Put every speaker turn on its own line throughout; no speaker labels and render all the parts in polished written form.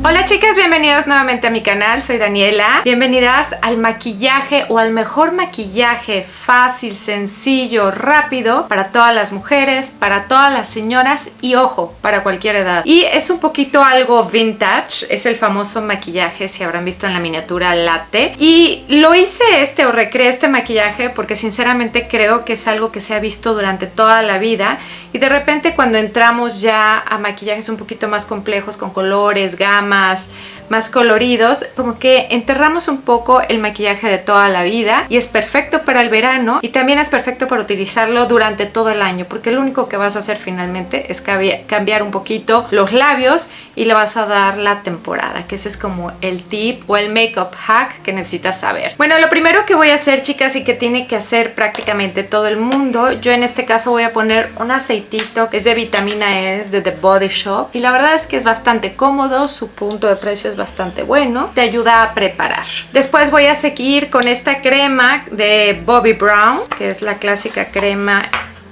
Hola chicas, bienvenidas nuevamente a mi canal, soy Daniela. Bienvenidas al maquillaje o al mejor maquillaje fácil, sencillo, rápido para todas las mujeres, para todas las señoras y ojo, para cualquier edad. Y es un poquito algo vintage, es el famoso maquillaje, si habrán visto en la miniatura latte. Y lo hice o recreé este maquillaje porque sinceramente creo que es algo que se ha visto durante toda la vida y de repente cuando entramos ya a maquillajes un poquito más complejos con colores, gamas, más coloridos, como que enterramos un poco el maquillaje de toda la vida y es perfecto para el verano y también es perfecto para utilizarlo durante todo el año porque lo único que vas a hacer finalmente es cambiar un poquito los labios y le vas a dar la temporada, que ese es como el tip o el makeup hack que necesitas saber. Bueno, lo primero que voy a hacer, chicas, y que tiene que hacer prácticamente todo el mundo, yo en este caso voy a poner un aceitito que es de vitamina E, de The Body Shop, y la verdad es que es bastante cómodo, su punto de precio es bastante bueno, te ayuda a preparar. Después voy a seguir con esta crema de Bobbi Brown, que es la clásica crema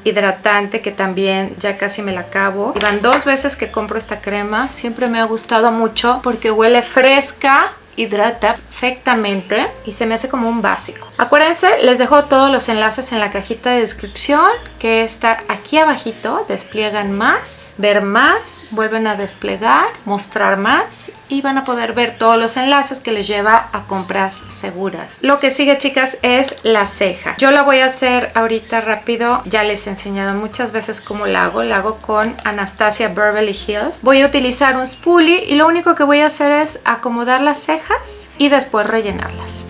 hidratante que también ya casi me la acabo. Y van 2 veces que compro esta crema, siempre me ha gustado mucho porque huele fresca, hidrata perfectamente y se me hace como un básico. Acuérdense, les dejo todos los enlaces en la cajita de descripción que está aquí abajito. Despliegan más, ver más, vuelven a desplegar, mostrar más y van a poder ver todos los enlaces que les lleva a compras seguras. Lo que sigue, chicas, es la ceja. Yo la voy a hacer ahorita rápido, ya les he enseñado muchas veces cómo la hago con Anastasia Beverly Hills. Voy a utilizar un spoolie y lo único que voy a hacer es acomodar las cejas y después rellenarlas.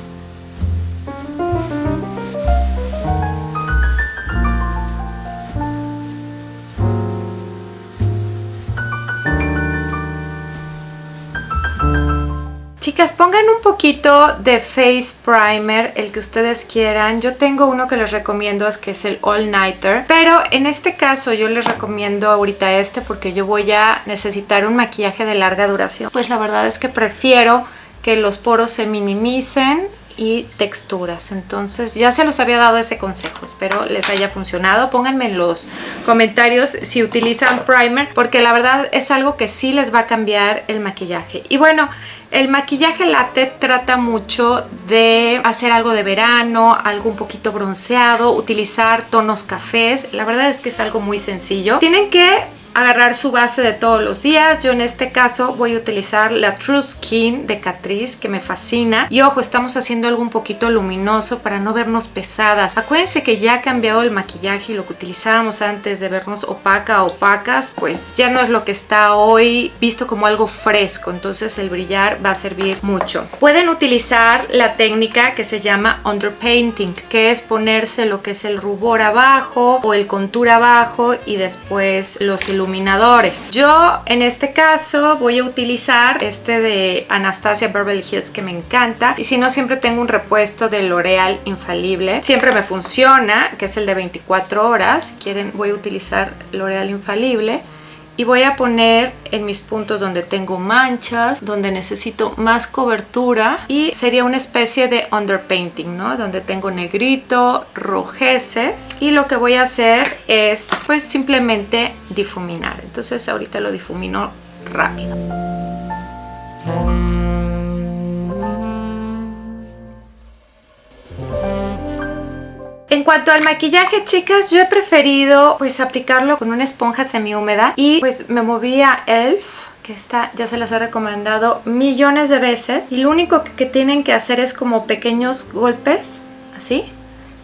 Chicas, pongan un poquito de face primer, el que ustedes quieran. Yo tengo uno que les recomiendo, que es el All Nighter, pero en este caso yo les recomiendo ahorita porque yo voy a necesitar un maquillaje de larga duración. Pues la verdad es que prefiero que los poros se minimicen y texturas. Entonces ya se los había dado ese consejo, espero les haya funcionado. Pónganme en los comentarios si utilizan primer, porque la verdad es algo que sí les va a cambiar el maquillaje. Y bueno, el maquillaje latte trata mucho de hacer algo de verano, algo un poquito bronceado, utilizar tonos cafés. La verdad es que es algo muy sencillo. Tienen que agarrar su base de todos los días. Yo en este caso voy a utilizar la True Skin de Catrice, que me fascina. Y ojo, estamos haciendo algo un poquito luminoso para no vernos pesadas. Acuérdense que ya ha cambiado el maquillaje y lo que utilizábamos antes de vernos opacas, pues ya no es lo que está hoy visto como algo fresco. Entonces el brillar va a servir mucho. Pueden utilizar la técnica que se llama underpainting, que es ponerse lo que es el rubor abajo o el contour abajo y después los iluminadores. Yo en este caso voy a utilizar de Anastasia Beverly Hills, que me encanta, y si no, siempre tengo un repuesto de L'Oreal Infalible, siempre me funciona, que es el de 24 horas. Si quieren, voy a utilizar L'Oreal Infalible y voy a poner en mis puntos donde tengo manchas, donde necesito más cobertura, y sería una especie de underpainting, ¿no? Donde tengo negrito, rojeces, y lo que voy a hacer es pues simplemente difuminar. Entonces ahorita lo difumino rápido. En cuanto al maquillaje, chicas, yo he preferido pues aplicarlo con una esponja semihúmeda y pues me moví a Elf, que esta ya se las he recomendado millones de veces, y lo único que tienen que hacer es como pequeños golpes, así,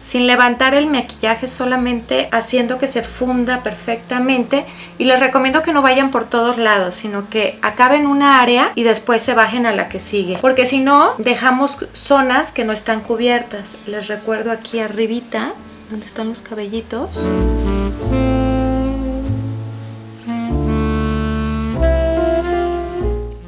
sin levantar el maquillaje, solamente haciendo que se funda perfectamente. Y les recomiendo que no vayan por todos lados, sino que acaben una área y después se bajen a la que sigue, porque si no dejamos zonas que no están cubiertas. Les recuerdo aquí arribita donde están los cabellitos.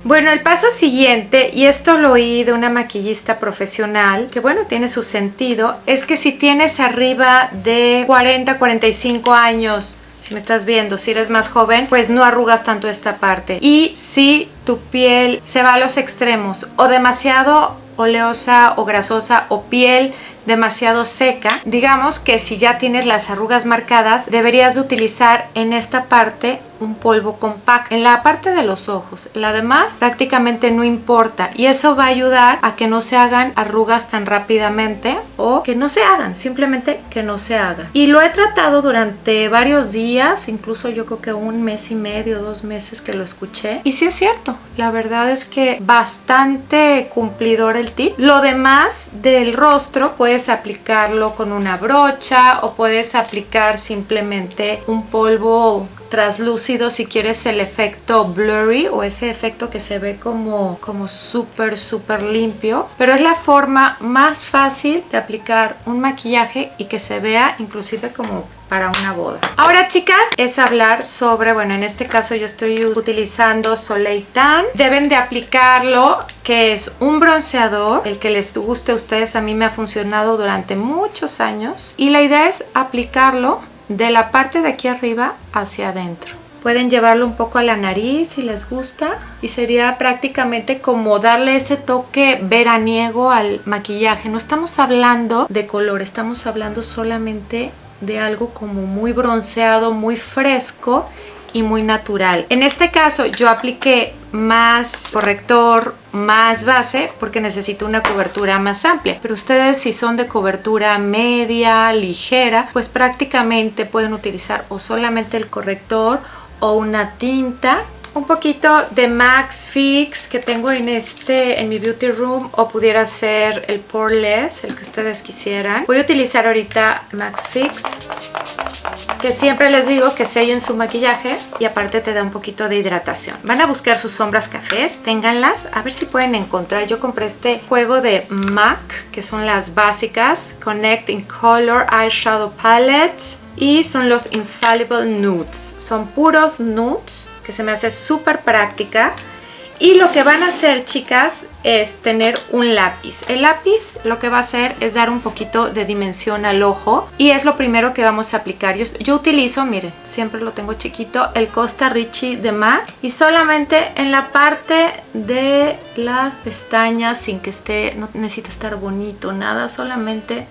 Bueno, el paso siguiente, y esto lo oí de una maquillista profesional, que bueno, tiene su sentido, es que si tienes arriba de 40, 45 años, si me estás viendo, si eres más joven, pues no arrugas tanto esta parte. Y si tu piel se va a los extremos o demasiado oleosa o grasosa o piel demasiado seca, digamos que si ya tienes las arrugas marcadas, deberías de utilizar en esta parte un polvo compacto en la parte de los ojos. La demás prácticamente no importa y eso va a ayudar a que no se hagan arrugas tan rápidamente o que no se hagan, simplemente que no se hagan. Y lo he tratado durante varios días, incluso yo creo que 1 mes y medio, 2 meses que lo escuché. Y sí es cierto, la verdad es que bastante cumplidor el tip. Lo demás del rostro puedes aplicarlo con una brocha o puedes aplicar simplemente un polvo traslúcido si quieres el efecto blurry o ese efecto que se ve como súper limpio, pero es la forma más fácil de aplicar un maquillaje y que se vea inclusive como para una boda. Ahora, chicas, es hablar sobre, bueno, en este caso yo estoy utilizando Soleil Tan. Deben de aplicarlo, que es un bronceador, el que les guste a ustedes. A mí me ha funcionado durante muchos años y la idea es aplicarlo de la parte de aquí arriba hacia adentro. Pueden llevarlo un poco a la nariz si les gusta y sería prácticamente como darle ese toque veraniego al maquillaje. No estamos hablando de color, estamos hablando solamente de algo como muy bronceado, muy fresco y muy natural. En este caso yo apliqué más corrector, más base porque necesito una cobertura más amplia, pero ustedes si son de cobertura media, ligera, pues prácticamente pueden utilizar o solamente el corrector o una tinta. Un poquito de Max Fix que tengo en mi beauty room, o pudiera ser el Poreless, el que ustedes quisieran. Voy a utilizar ahorita Max Fix, que siempre les digo que sellen su maquillaje y aparte te da un poquito de hidratación. Van a buscar sus sombras cafés, ténganlas, a ver si pueden encontrar. Yo compré este juego de MAC, que son las básicas, Connect in Color Eyeshadow Palette, y son los Infallible Nudes. Son puros nudes, que se me hace súper práctica. Y lo que van a hacer, chicas, es tener un lápiz. El lápiz lo que va a hacer es dar un poquito de dimensión al ojo y es lo primero que vamos a aplicar. Yo utilizo, miren, siempre lo tengo chiquito, el Costa Richie de MAC, y solamente en la parte de las pestañas, sin que esté, no necesita estar bonito, nada, solamente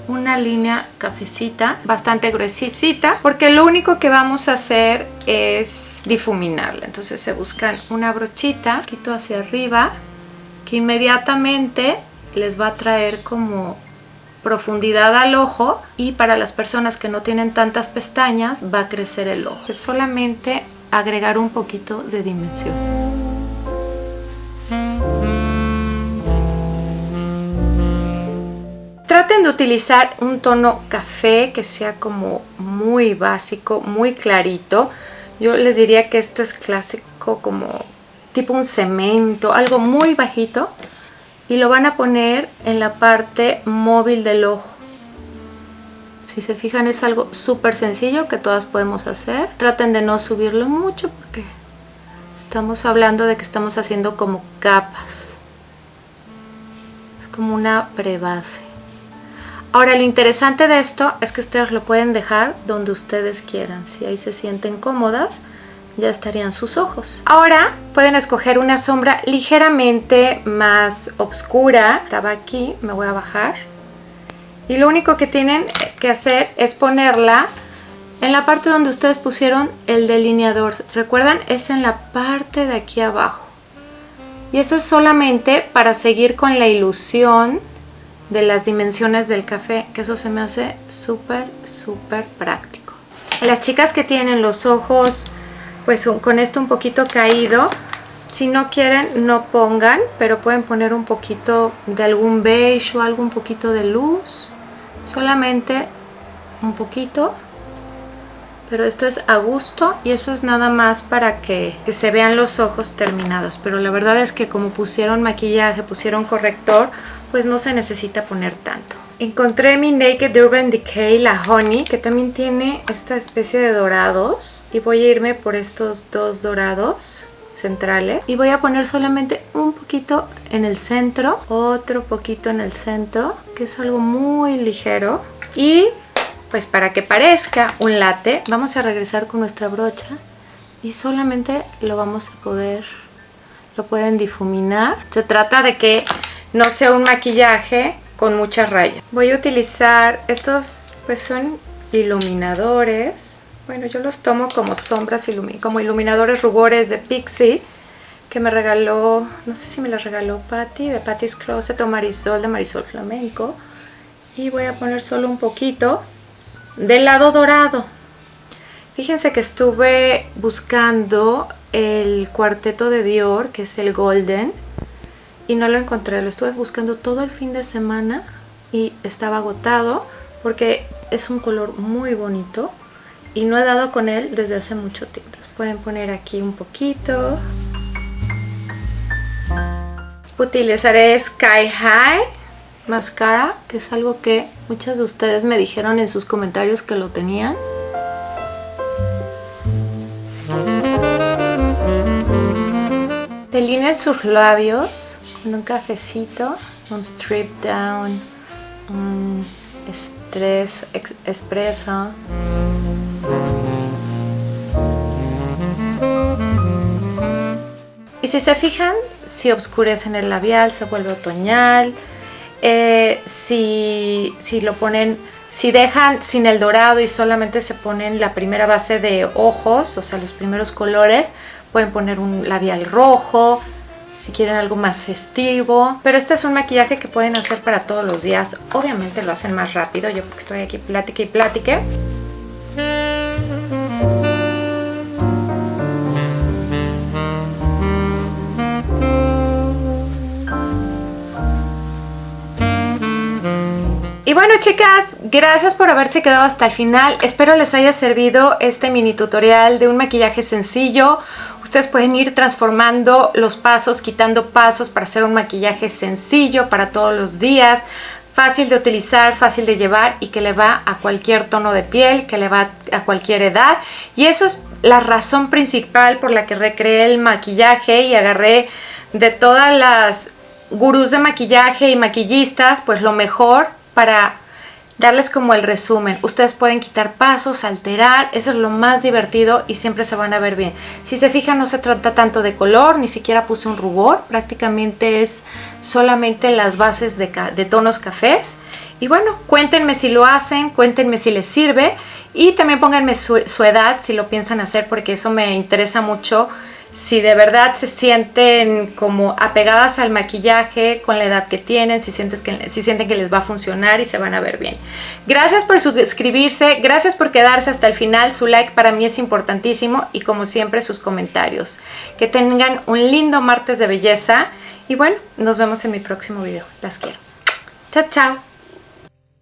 una línea cafecita, bastante gruesita, porque lo único que vamos a hacer es difuminarla. Entonces se buscan una brochita, un poquito hacia arriba, que inmediatamente les va a traer como profundidad al ojo, y para las personas que no tienen tantas pestañas va a crecer el ojo. Es solamente agregar un poquito de dimensión. Traten de utilizar un tono café que sea como muy básico, muy clarito. Yo les diría que esto es clásico, como tipo un cemento, algo muy bajito. Y lo van a poner en la parte móvil del ojo. Si se fijan, es algo súper sencillo que todas podemos hacer. Traten de no subirlo mucho porque estamos hablando de que estamos haciendo como capas. Es como una prebase. Ahora, lo interesante de esto es que ustedes lo pueden dejar donde ustedes quieran. Si ahí se sienten cómodas, ya estarían sus ojos. Ahora pueden escoger una sombra ligeramente más oscura. Estaba aquí, me voy a bajar. Y lo único que tienen que hacer es ponerla en la parte donde ustedes pusieron el delineador. ¿Recuerdan? Es en la parte de aquí abajo. Y eso es solamente para seguir con la ilusión de las dimensiones del café, que eso se me hace súper práctico. Las chicas que tienen los ojos pues con esto un poquito caído, si no quieren no pongan, pero pueden poner un poquito de algún beige o algo, un poquito de luz, solamente un poquito, pero esto es a gusto y eso es nada más para que se vean los ojos terminados. Pero la verdad es que como pusieron maquillaje, pusieron corrector, pues no se necesita poner tanto. Encontré mi Naked Urban Decay, la Honey, que también tiene esta especie de dorados. Y voy a irme por estos dos dorados centrales. Y voy a poner solamente un poquito en el centro, otro poquito en el centro, que es algo muy ligero. Y pues para que parezca un latte, vamos a regresar con nuestra brocha y solamente lo pueden difuminar. Se trata de que no sea un maquillaje con muchas rayas. Voy a utilizar estos, pues son iluminadores. Bueno, yo los tomo como sombras, como iluminadores rubores de Pixie, que me regaló, no sé si me las regaló Patty, de Patty's Closet, o Marisol, de Marisol Flamenco. Y voy a poner solo un poquito del lado dorado. Fíjense que estuve buscando el cuarteto de Dior, que es el Golden, y no lo encontré. Lo estuve buscando todo el fin de semana y estaba agotado porque es un color muy bonito y no he dado con él desde hace mucho tiempo. Entonces pueden poner aquí un poquito. Utilizaré Sky High Mascara, que es algo que muchas de ustedes me dijeron en sus comentarios que lo tenían. Delineen sus labios con un cafecito, un strip down, un espresso. Y si se fijan, si oscurecen el labial, se vuelve otoñal. Si lo ponen, si dejan sin el dorado y solamente se ponen la primera base de ojos, o sea, los primeros colores, pueden poner un labial rojo, si quieren algo más festivo. Pero este es un maquillaje que pueden hacer para todos los días. Obviamente lo hacen más rápido, yo porque estoy aquí plática y plática. Y bueno, chicas, gracias por haberse quedado hasta el final. Espero les haya servido este mini tutorial de un maquillaje sencillo. Ustedes pueden ir transformando los pasos, quitando pasos para hacer un maquillaje sencillo para todos los días. Fácil de utilizar, fácil de llevar y que le va a cualquier tono de piel, que le va a cualquier edad. Y eso es la razón principal por la que recreé el maquillaje y agarré de todas las gurús de maquillaje y maquillistas, pues lo mejor para darles como el resumen. Ustedes pueden quitar pasos, alterar, eso es lo más divertido y siempre se van a ver bien. Si se fijan, no se trata tanto de color, ni siquiera puse un rubor, prácticamente es solamente las bases de tonos cafés. Y bueno, cuéntenme si lo hacen, cuéntenme si les sirve y también pónganme su edad si lo piensan hacer, porque eso me interesa mucho. Si de verdad se sienten como apegadas al maquillaje con la edad que tienen, si sienten que les va a funcionar y se van a ver bien. Gracias por suscribirse, gracias por quedarse hasta el final. Su like para mí es importantísimo y como siempre sus comentarios. Que tengan un lindo martes de belleza y bueno, nos vemos en mi próximo video. Las quiero. Chao, chao.